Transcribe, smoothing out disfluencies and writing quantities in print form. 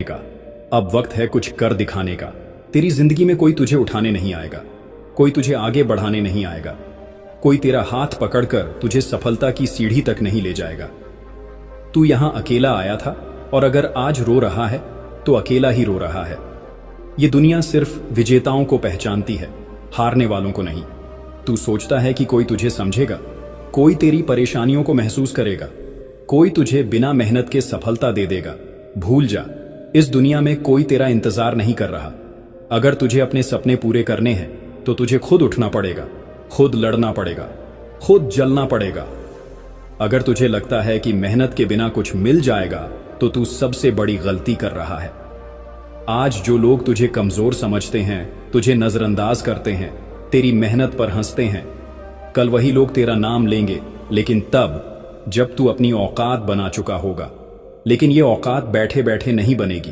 का। अब वक्त है कुछ कर दिखाने का। तेरी जिंदगी में कोई तुझे उठाने नहीं आएगा, कोई तुझे आगे बढ़ाने नहीं आएगा, कोई तेरा हाथ पकड़कर तुझे सफलता की सीढ़ी तक नहीं ले जाएगा। तू यहां अकेला आया था और अगर आज रो रहा है तो अकेला ही रो रहा है। ये दुनिया सिर्फ विजेताओं को पहचानती है, हारने वालों को नहीं। तू सोचता है कि कोई तुझे समझेगा, कोई तेरी परेशानियों को महसूस करेगा, कोई तुझे बिना मेहनत के सफलता दे देगा। भूल जा, इस दुनिया में कोई तेरा इंतजार नहीं कर रहा। अगर तुझे अपने सपने पूरे करने हैं तो तुझे खुद उठना पड़ेगा, खुद लड़ना पड़ेगा, खुद जलना पड़ेगा। अगर तुझे लगता है कि मेहनत के बिना कुछ मिल जाएगा तो तू सबसे बड़ी गलती कर रहा है। आज जो लोग तुझे कमजोर समझते हैं, तुझे नजरअंदाज करते हैं, तेरी मेहनत पर हंसते हैं, कल वही लोग तेरा नाम लेंगे, लेकिन तब जब तू अपनी औकात बना चुका होगा। लेकिन ये औकात बैठे बैठे नहीं बनेगी।